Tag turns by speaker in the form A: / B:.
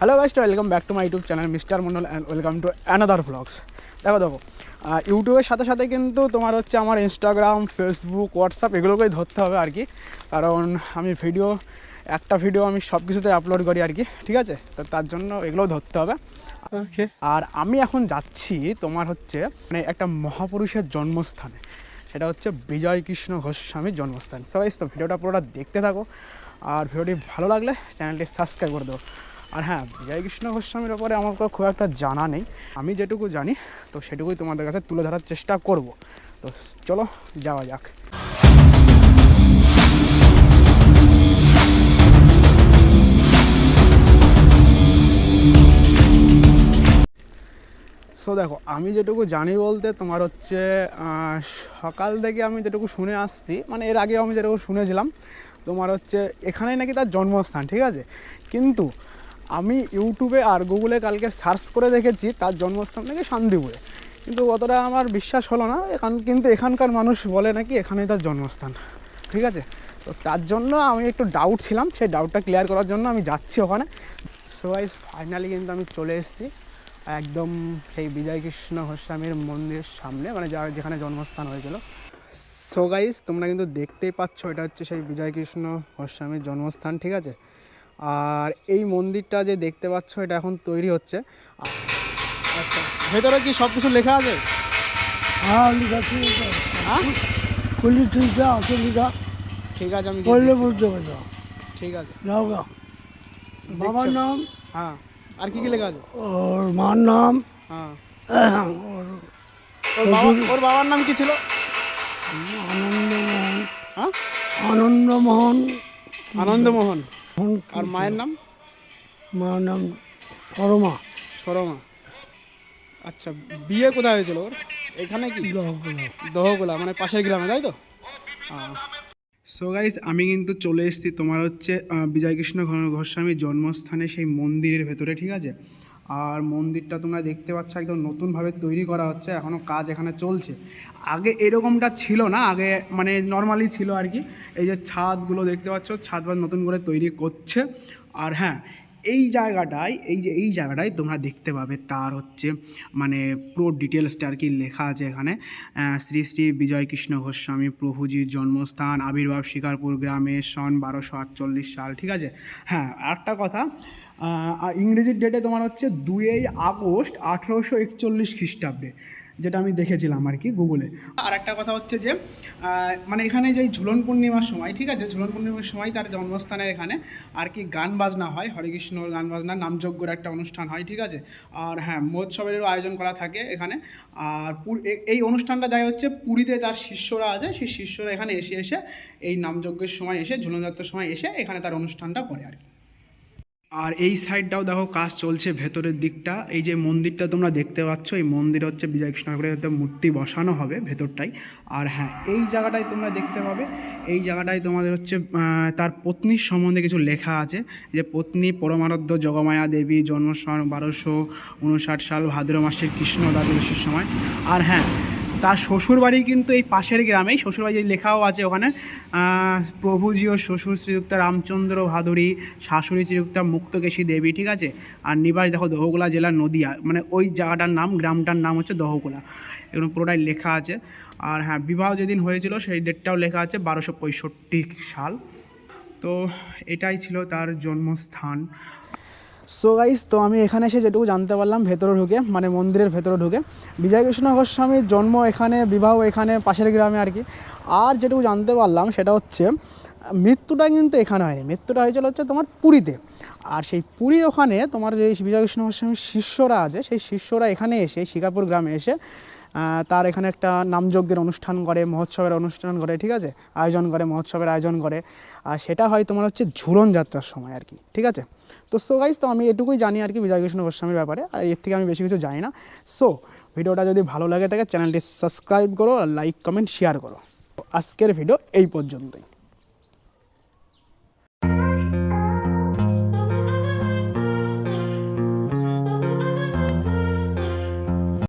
A: Hello guys, welcome back to my YouTube channel mister Mondal and welcome to another vlogs. দেখো ইউটিউবের সাথে সাথে কিন্তু তোমার হচ্ছে আমার ইনস্টাগ্রাম, ফেসবুক, হোয়াটসঅ্যাপ এগুলোকেই ধরতে হবে আর কি। কারণ আমি একটা ভিডিও আমি সব কিছুতে আপলোড করি আর কি, ঠিক আছে? তো তার জন্য এগুলোও ধরতে হবে। ওকে, আর আমি এখন যাচ্ছি তোমার হচ্ছে মানে একটা মহাপুরুষের জন্মস্থানে, সেটা হচ্ছে বিজয় কৃষ্ণ গোস্বামীর জন্মস্থান। সো গাইস, তো ভিডিওটা পুরোটা দেখতে থাকো, আর ভিডিওটি ভালো লাগলে চ্যানেলটি সাবস্ক্রাইব করে দেবো। আর হ্যাঁ, বিজয় কৃষ্ণ গোস্বামীর ব্যাপারে আমার খুব একটা জানা নেই, আমি যেটুকু জানি তো সেটুকুই তোমাদের কাছে তুলে ধরার চেষ্টা করব। তো চলো যাওয়া যাক। সো দেখো, আমি যেটুকু জানি বলতে তোমার হচ্ছে সকাল থেকে আমি যেটুকু শুনে আসছি, মানে এর আগেও আমি যেটুকু শুনেছিলাম তোমার হচ্ছে এখানেই নাকি তার জন্মস্থান, ঠিক আছে? কিন্তু আমি ইউটিউবে আর গুগলে কালকে সার্চ করে দেখেছি তার জন্মস্থান নাকি শান্তিপুরে, কিন্তু অতটা আমার বিশ্বাস হলো না। কিন্তু এখানকার মানুষ বলে নাকি এখানেই তার জন্মস্থান, ঠিক আছে? তো তার জন্য আমি একটু ডাউট ছিলাম, সেই ডাউটটা ক্লিয়ার করার জন্য আমি যাচ্ছি ওখানে। সো গাইস, ফাইনালি কিন্তু আমি চলে এসেছি একদম সেই বিজয় কৃষ্ণ গোস্বামীর মন্দিরের সামনে, মানে যেখানে জন্মস্থান হয়েছিল। সো গাইস, তোমরা কিন্তু দেখতেই পাচ্ছ এটা হচ্ছে সেই বিজয় কৃষ্ণ গোস্বামীর জন্মস্থান, ঠিক আছে? আর এই মন্দিরটা যে দেখতে পাচ্ছ এটা এখন তৈরি হচ্ছে। আচ্ছা, ভেতরে কি সব কিছু লেখা আছে?
B: হ্যাঁ, লেখা ছিল তো।
A: হ্যাঁ,
B: খুলি তুলতে আছে লেখা,
A: ঠিক আছে, আমি
B: পড়লে
A: দেখছি।
B: বুঝতে পারছো।
A: ঠিক আছে,
B: যাওগা, বাবার
A: দেখছো?
B: নাম,
A: হ্যাঁ, আর কি কি লেখা আছে?
B: ওর মার নাম,
A: হ্যাঁ,
B: ওর
A: ওর বাবার নাম কি ছিল?
B: আনন্দমোহন,
A: হ্যাঁ,
B: আনন্দমোহন,
A: আনন্দমোহন।
B: মোহন
A: আর মায়ের নাম?
B: মার নাম শর্মা।
A: সরমা। আচ্ছা, বিয়ে কোথায় হয়েছিল ওর? এখানে কি দহগোলা, মানে পাশের গ্রামে, তাই তো? সো গাইস, আমি কিন্তু চলে এসেছি তোমার হচ্ছে বিজয় কৃষ্ণ গোস্বামীর জন্মস্থানে, সেই মন্দিরের ভেতরে, ঠিক আছে? আর মন্দিরটা তোমরা দেখতে পাচ্ছ একদম নতুনভাবে তৈরি করা হচ্ছে, এখনও কাজ এখানে চলছে। আগে এরকমটা ছিল না, আগে মানে নর্মালি ছিল আর কি। এই যে ছাদগুলো দেখতে পাচ্ছ, ছাদ নতুন করে তৈরি করছে। আর হ্যাঁ, এই জায়গাটায় তোমরা দেখতে পাবে তার হচ্ছে মানে পুরো ডিটেলসটা আর কি লেখা আছে এখানে। শ্রী শ্রী বিজয় কৃষ্ণ গোস্বামী প্রভুজির জন্মস্থান, আবির্ভাব শিকারপুর গ্রামে, সন 1248 সাল, ঠিক আছে? হ্যাঁ, আরেকটা কথা, ইংরেজির ডেটে তোমার হচ্ছে 2 আগস্ট 1841 খ্রিস্টাব্দে, যেটা আমি দেখেছিলাম আর কি গুগলে। আর একটা কথা হচ্ছে যে মানে এখানে যে ঝুলন পূর্ণিমার সময়, ঠিক আছে, ঝুলন পূর্ণিমার সময় তার জন্মস্থানের এখানে আর কি গান বাজনা হয়, হরেকৃষ্ণর গান বাজনা, নামযজ্ঞর একটা অনুষ্ঠান হয়, ঠিক আছে? আর হ্যাঁ, মহোৎসবেরও আয়োজন করা থাকে এখানে। আর এই অনুষ্ঠানটা দেয় হচ্ছে পুরীতে তার শিষ্যরা আছে, সেই শিষ্যরা এখানে এসে এই নামযজ্ঞের সময় এসে, ঝুলনযাত্রার সময় এসে এখানে তার অনুষ্ঠানটা করে আর কি। আর এই সাইডটাও দেখো কাজ চলছে, ভেতরের দিকটা। এই যে মন্দিরটা তোমরা দেখতে পাচ্ছ, এই মন্দির হচ্ছে বিজয় কৃষ্ণ ঠাকুরের একটা মূর্তি বসানো হবে ভেতরটাই। আর হ্যাঁ, এই জায়গাটায় তোমরা দেখতে পাবে, এই জায়গাটায় তোমাদের হচ্ছে তার পত্নীর সম্বন্ধে কিছু লেখা আছে। যে পত্নী পরমারাধ্য জগমায়া দেবী, জন্মস্থান 1259 সাল ভাদ্র মাসের কৃষ্ণ দ্বাদশীর সময়। আর হ্যাঁ, তার শ্বশুরবাড়ি কিন্তু এই পাশের গ্রামেই, শ্বশুরবাড়ি যে লেখাও আছে ওখানে, প্রভুজি ও শ্বশুর শ্রীযুক্তা রামচন্দ্র ভাদুরী, শাশুড়ি শ্রীযুক্তা মুক্তকেশী দেবী, ঠিক আছে? আর নিবাস দেখো দহগোলা জেলার নদিয়া, মানে ওই জায়গাটার নাম, গ্রামটার নাম হচ্ছে দহগোলা, এগুলো পুরোটাই লেখা আছে। আর হ্যাঁ, বিবাহ যেদিন হয়েছিল সেই ডেটটাও লেখা আছে 1265 সাল। তো এটাই ছিল তার জন্মস্থান। সো গাইস, তো আমি এখানে এসে যেটুকু জানতে পারলাম ভেতরে ঢুকে, মানে মন্দিরের ভেতরে ঢুকে, বিজয় কৃষ্ণ গোস্বামীর জন্ম এখানে, বিবাহ এখানে পাশের গ্রামে আর কি। আর যেটুকু জানতে পারলাম সেটা হচ্ছে মৃত্যুটা কিন্তু এখানে হয়নি, মৃত্যুটা হয়েছিল হচ্ছে তোমার পুরীতে। আর সেই পুরীর ওখানে তোমার যে বিজয় কৃষ্ণ গোস্বামীর শিষ্যরা আছে, সেই শিষ্যরা এখানে এসে, শিকারপুর গ্রামে এসে তার এখানে একটা নামযজ্ঞের অনুষ্ঠান করে, মহোৎসবের অনুষ্ঠান করে, ঠিক আছে? মহোৎসবের আয়োজন করে। আর সেটা হয় তোমার হচ্ছে ঝুলন যাত্রার সময় আর কি, ঠিক আছে? তো সো গাইস, তো আমি এটুকুই জানি আর কি বিজয় কৃষ্ণ গোস্বামীর ব্যাপারে, আর এর থেকে আমি বেশি কিছু জানি না। সো ভিডিওটা যদি ভালো লাগে থাকে চ্যানেলটি সাবস্ক্রাইব করো, আর লাইক কমেন্ট শেয়ার করো। আজকের ভিডিও এই পর্যন্তই।